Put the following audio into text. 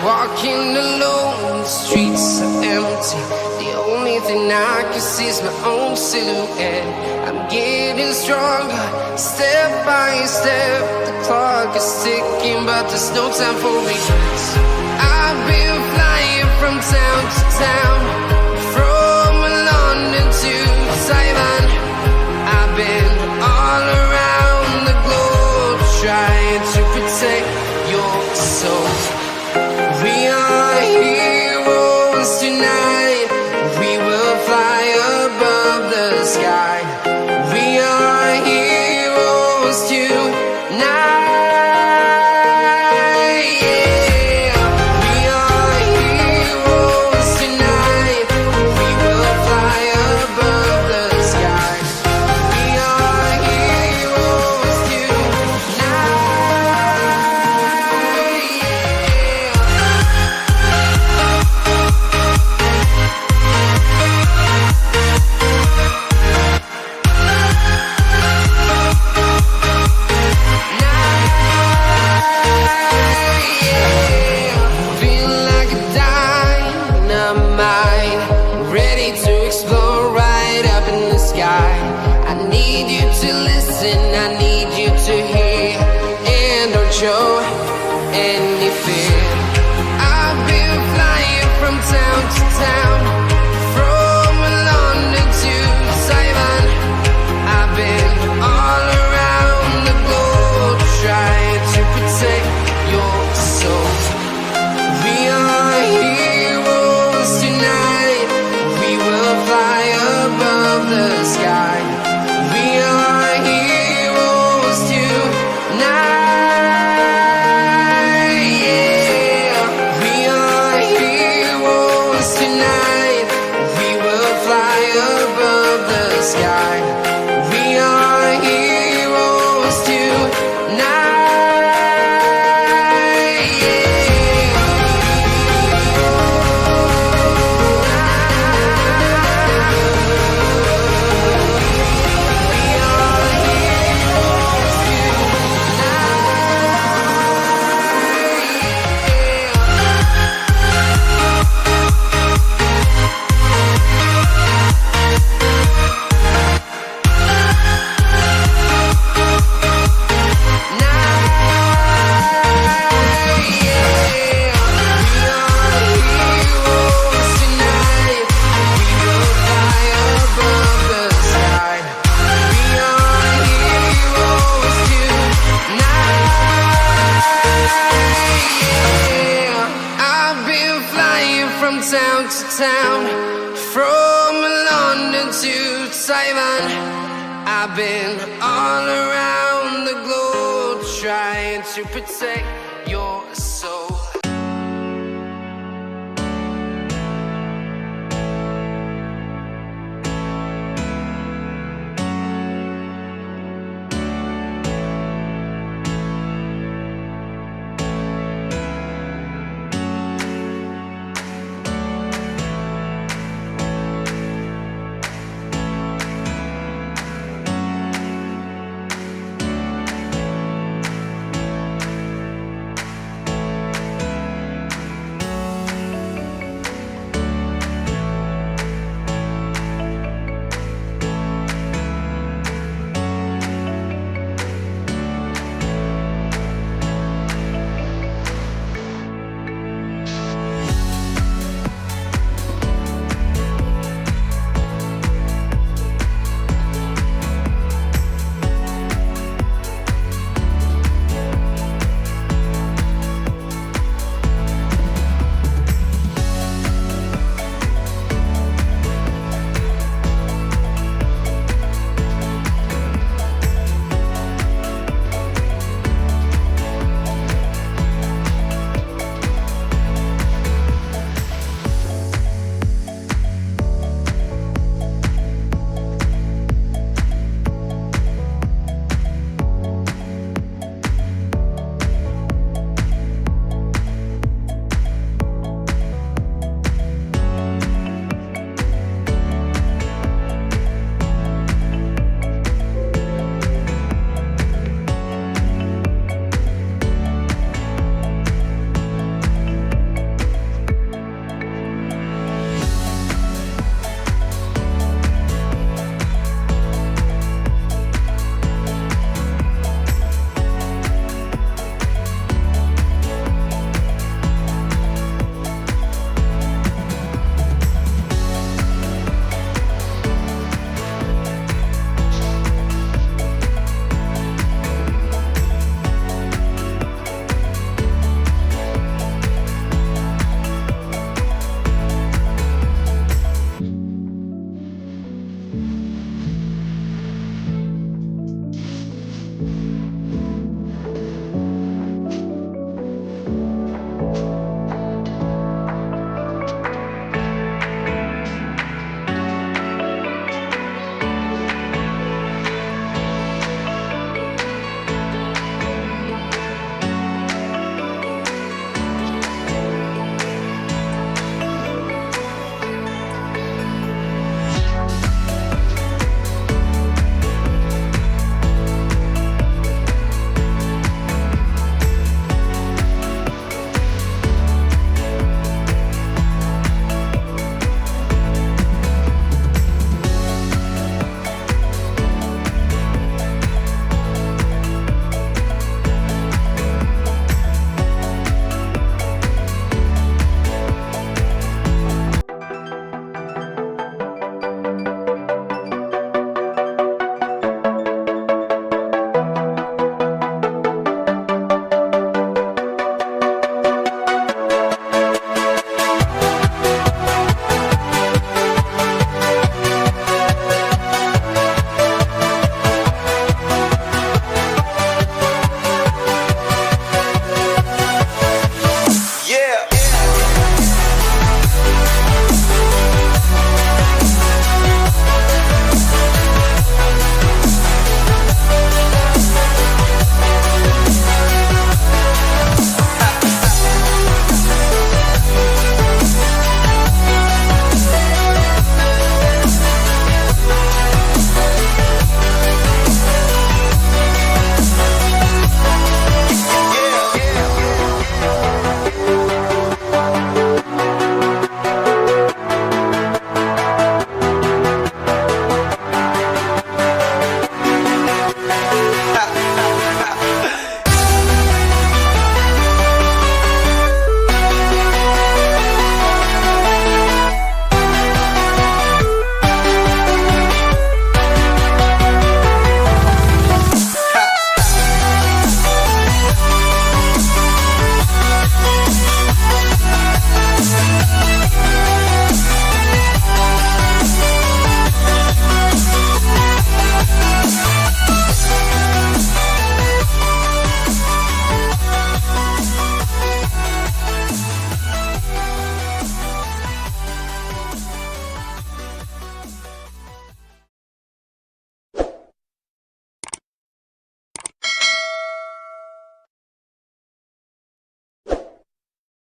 Walking alone, the streets are empty. The only thing I can see is my own silhouette. I'm getting stronger, step by step. The clock is ticking, but there's no time for regrets. I've been flying from town to town, from London to Taiwan. I've been all around the globe, trying to protect your soul. We are heroes tonight. We will fly above the sky. We are heroes tonight. Yeah. We are heroes tonight. We will fly above the sky. We are heroes tonight. Show any fear. I've been flying from town to town, from London to Taiwan. I've been all around the globe, trying to protect your soul. We are heroes tonight. We will fly above the sky. We are heroes tonight. Town to town, from London to Taiwan. I've been all around the globe. trying to protect your soul.